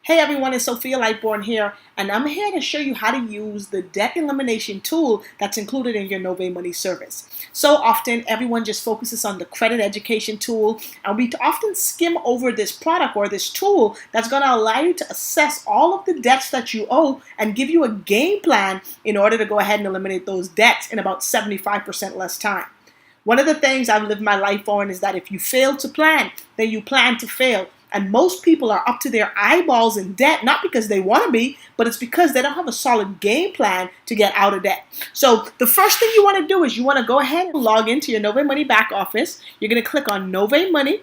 Hey everyone, it's Sophia Lightborn here, and I'm here to show you how to use the debt elimination tool that's included in your Novae Money service. So often, everyone just focuses on the credit education tool, and we often skim over this product or this tool that's going to allow you to assess all of the debts that you owe and give you a game plan in order to go ahead and eliminate those debts in about 75% less time. One of the things I've lived my life on is that if you fail to plan, then you plan to fail. And most people are up to their eyeballs in debt, not because they want to be, but it's because they don't have a solid game plan to get out of debt. So the first thing you want to do is you want to go ahead and log into your Novae Money back office. You're going to click on Novae Money.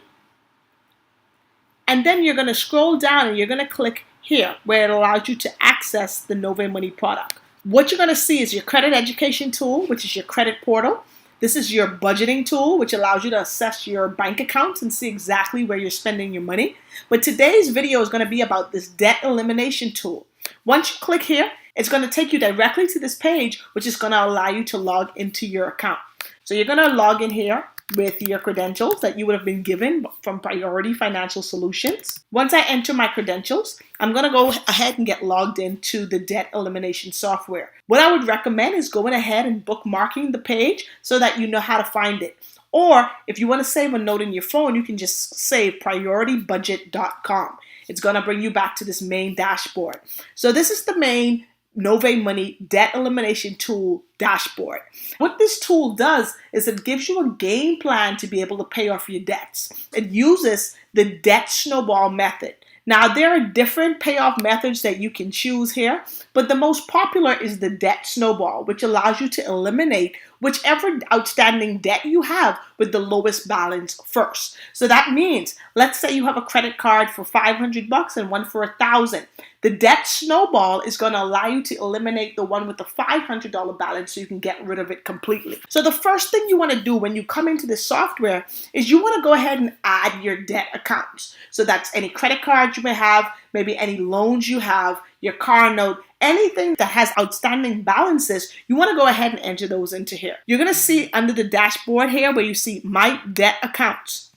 And then you're going to scroll down and you're going to click here where it allows you to access the Novae Money product. What you're going to see is your credit education tool, which is your credit portal. This is your budgeting tool, which allows you to assess your bank accounts and see exactly where you're spending your money. But today's video is going to be about this debt elimination tool. Once you click here, it's going to take you directly to this page, which is going to allow you to log into your account. So you're going to log in here with your credentials that you would have been given from Priority Financial Solutions. Once I enter my credentials, I'm going to go ahead and get logged into the debt elimination software. What I would recommend is going ahead and bookmarking the page so that you know how to find it. Or if you want to save a note in your phone, you can just save prioritybudget.com. It's going to bring you back to this main dashboard. So this is the main Novae Money Debt Elimination Tool dashboard. What this tool does is it gives you a game plan to be able to pay off your debts. It uses the debt snowball method. Now, there are different payoff methods that you can choose here, but the most popular is the debt snowball, which allows you to eliminate whichever outstanding debt you have with the lowest balance first. So that means, let's say you have a credit card for $500 and one for $1,000. The debt snowball is going to allow you to eliminate the one with the $500 balance so you can get rid of it completely. So the first thing you want to do when you come into this software is you want to go ahead and add your debt accounts. So that's any credit cards you may have, maybe any loans you have, your car note, anything that has outstanding balances, you want to go ahead and enter those into here. You're going to see under the dashboard here where you see My Debt Accounts.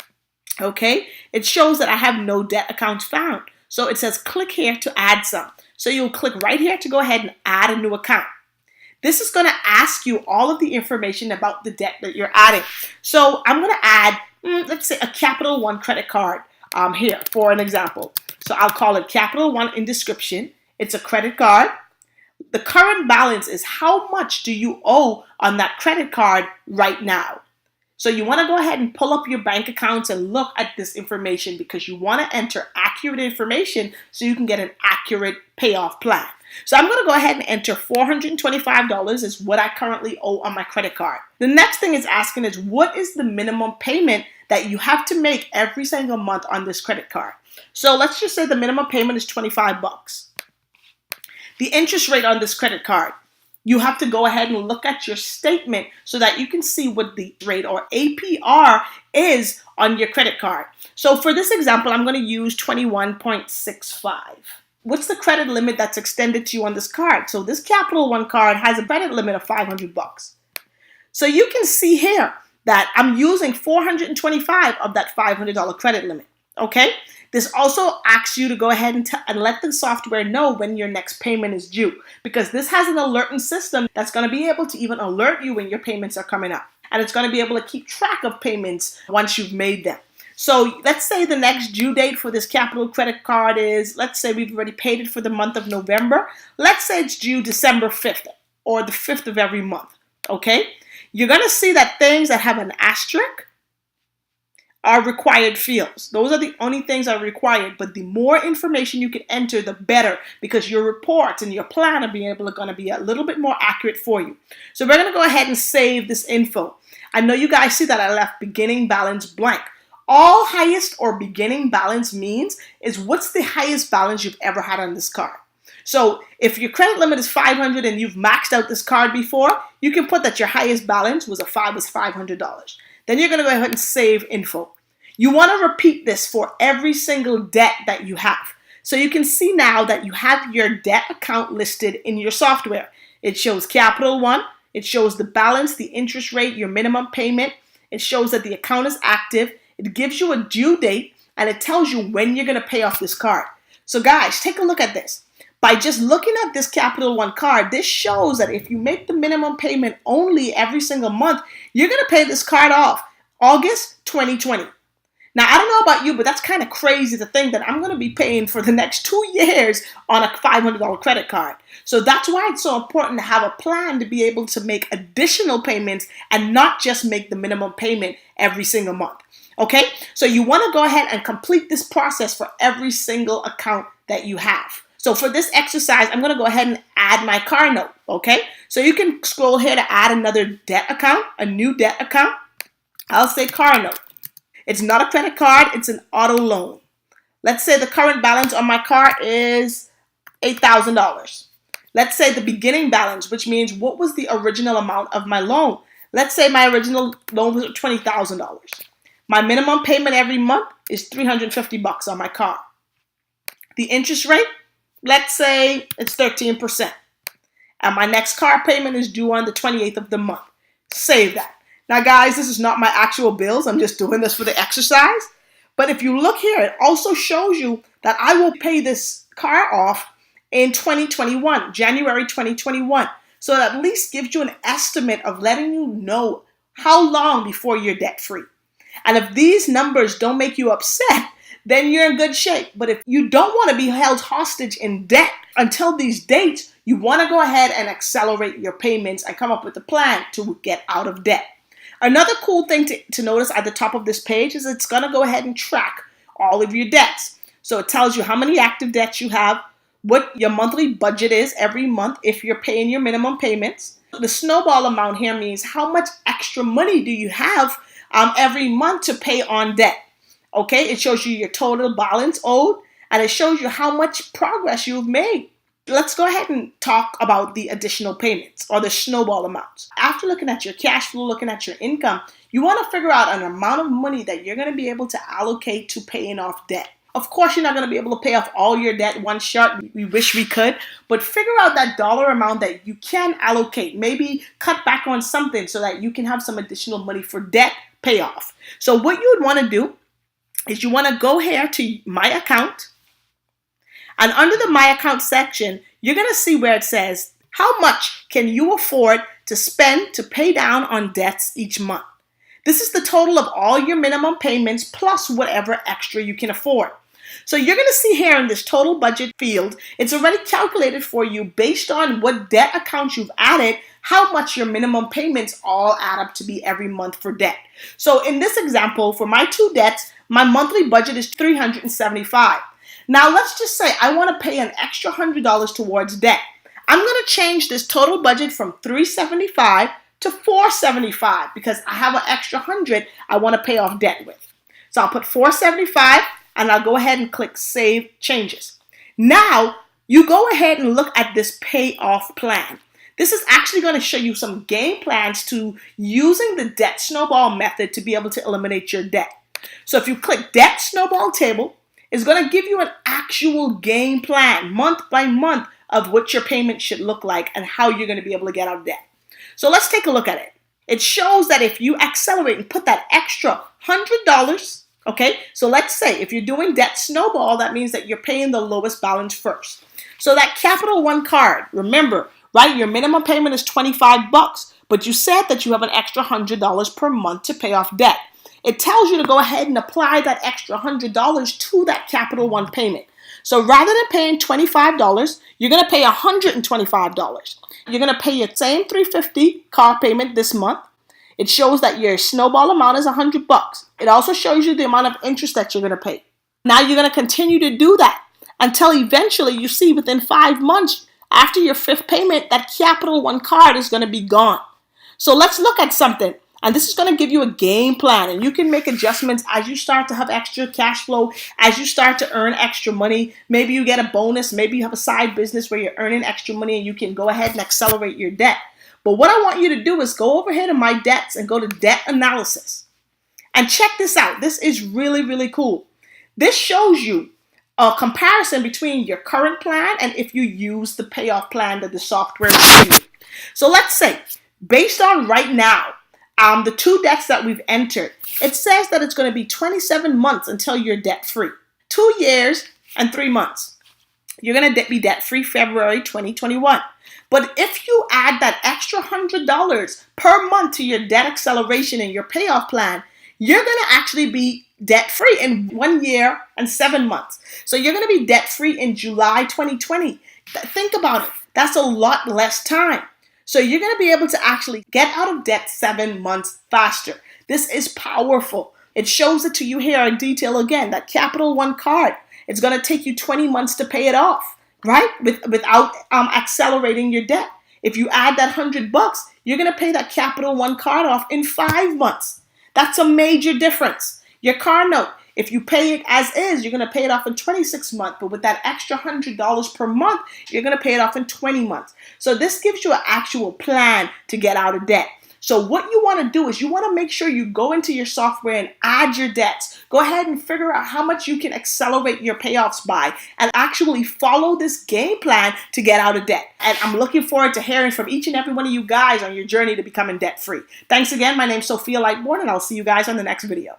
Okay, it shows that I have no debt accounts found. So it says click here to add some. So you'll click right here to go ahead and add a new account. This is going to ask you all of the information about the debt that you're adding. So I'm going to add, let's say, a Capital One credit card here for an example. So I'll call it Capital One in description. It's a credit card. The current balance is how much do you owe on that credit card right now. So you want to go ahead and pull up your bank accounts and look at this information because you want to enter accurate information so you can get an accurate payoff plan. So I'm going to go ahead and enter $425 is what I currently owe on my credit card. The next thing it's asking is what is the minimum payment that you have to make every single month on this credit card. So let's just say the minimum payment is $25. The interest rate on this credit card, you have to go ahead and look at your statement so that you can see what the rate or APR is on your credit card. So for this example, I'm going to use 21.65. What's the credit limit that's extended to you on this card? So this Capital One card has a credit limit of $500. So you can see here that I'm using $425 of that $500 credit limit. Okay? This also asks you to go ahead and let the software know when your next payment is due, because this has an alerting system that's going to be able to even alert you when your payments are coming up. And it's going to be able to keep track of payments once you've made them. So let's say the next due date for this Capital credit card is, let's say we've already paid it for the month of November. Let's say it's due December 5th or the 5th of every month. Okay? You're going to see that things that have an asterisk are required fields. Those are the only things that are required, but the more information you can enter, the better, because your reports and your plan are going to be a little bit more accurate for you. So we're going to go ahead and save this info. I know you guys see that I left beginning balance blank. All highest or beginning balance means is what's the highest balance you've ever had on this card. So if your credit limit is $500 and you've maxed out this card before, you can put that your highest balance was $500. Then you're going to go ahead and save info. You want to repeat this for every single debt that you have. So you can see now that you have your debt account listed in your software. It shows Capital One. It shows the balance, the interest rate, your minimum payment. It shows that the account is active. It gives you a due date, and it tells you when you're going to pay off this card. So guys, take a look at this. By just looking at this Capital One card, this shows that if you make the minimum payment only every single month, you're going to pay this card off August 2020. Now, I don't know about you, but that's kind of crazy to think that I'm going to be paying for the next 2 years on a $500 credit card. So that's why it's so important to have a plan to be able to make additional payments and not just make the minimum payment every single month. Okay, so you want to go ahead and complete this process for every single account that you have. So for this exercise, I'm going to go ahead and add my car note. Okay, so you can scroll here to add another debt account, a new debt account. I'll say car note. It's not a credit card, it's an auto loan. Let's say the current balance on my car is $8,000. Let's say the beginning balance, which means what was the original amount of my loan. Let's say my original loan was $20,000. My minimum payment every month is $350 on my car. The interest rate, let's say it's 13%. And my next car payment is due on the 28th of the month. Save that. Now, guys, this is not my actual bills. I'm just doing this for the exercise. But if you look here, it also shows you that I will pay this car off in 2021, January 2021. So it at least gives you an estimate of letting you know how long before you're debt-free. And if these numbers don't make you upset, then you're in good shape. But if you don't want to be held hostage in debt until these dates, you want to go ahead and accelerate your payments and come up with a plan to get out of debt. Another cool thing to notice at the top of this page is it's going to go ahead and track all of your debts. So it tells you how many active debts you have, what your monthly budget is every month if you're paying your minimum payments. The snowball amount here means how much extra money do you have every month to pay on debt. Okay, it shows you your total balance owed, and it shows you how much progress you've made. Let's go ahead and talk about the additional payments or the snowball amounts. After looking at your cash flow, looking at your income, you want to figure out an amount of money that you're going to be able to allocate to paying off debt. Of course, you're not going to be able to pay off all your debt one shot. We wish we could, but figure out that dollar amount that you can allocate. Maybe cut back on something so that you can have some additional money for debt payoff. So what you would want to do is you want to go here to My Account. And under the My Account section, you're going to see where it says, how much can you afford to spend to pay down on debts each month? This is the total of all your minimum payments plus whatever extra you can afford. So you're going to see here in this total budget field, it's already calculated for you based on what debt accounts you've added, how much your minimum payments all add up to be every month for debt. So in this example, for my 2 debts, my monthly budget is $375. Now let's just say I want to pay an extra $100 towards debt. I'm going to change this total budget from $375 to $475 because I have an extra $100 I want to pay off debt with. So I'll put $475 and I'll go ahead and click Save Changes. Now you go ahead and look at this payoff plan. This is actually going to show you some game plans to using the debt snowball method to be able to eliminate your debt. So if you click Debt Snowball Table, it's going to give you an actual game plan month by month of what your payment should look like and how you're going to be able to get out of debt. So let's take a look at it. It shows that if you accelerate and put that extra $100, okay, so let's say if you're doing debt snowball, that means that you're paying the lowest balance first. So that Capital One card, remember, right, your minimum payment is $25, but you said that you have an extra $100 per month to pay off debt. It tells you to go ahead and apply that extra $100 to that Capital One payment. So rather than paying $25, you're going to pay $125. You're going to pay your same $350 car payment this month. It shows that your snowball amount is $100. It also shows you the amount of interest that you're going to pay. Now you're going to continue to do that until eventually you see within 5 months after your 5th payment, that Capital One card is going to be gone. So let's look at something. And this is going to give you a game plan, and you can make adjustments as you start to have extra cash flow, as you start to earn extra money. Maybe you get a bonus, maybe you have a side business where you're earning extra money and you can go ahead and accelerate your debt. But what I want you to do is go over here to My Debts and go to Debt Analysis. And check this out. This is really, really cool. This shows you a comparison between your current plan and if you use the payoff plan that the software is giving you. So let's say, based on right now, the 2 debts that we've entered, it says that it's going to be 27 months until you're debt free. 2 years and 3 months. you're going to be debt-free February 2021. But if you add that extra $100 per month to your debt acceleration and your payoff plan, you're going to actually be debt-free in 1 year and 7 months. So you're going to be debt-free in July 2020. Think about it. That's a lot less time. So you're going to be able to actually get out of debt 7 months faster. This is powerful. It shows it to you here in detail again. That Capital One card, it's going to take you 20 months to pay it off, right? Without accelerating your debt. If you add that $100, you're going to pay that Capital One card off in 5 months. That's a major difference. Your car note, if you pay it as is, you're going to pay it off in 26 months. But with that extra $100 per month, you're going to pay it off in 20 months. So this gives you an actual plan to get out of debt. So what you want to do is you want to make sure you go into your software and add your debts. Go ahead and figure out how much you can accelerate your payoffs by and actually follow this game plan to get out of debt. And I'm looking forward to hearing from each and every one of you guys on your journey to becoming debt free. Thanks again. My name's Sophia Lightbourne, and I'll see you guys on the next video.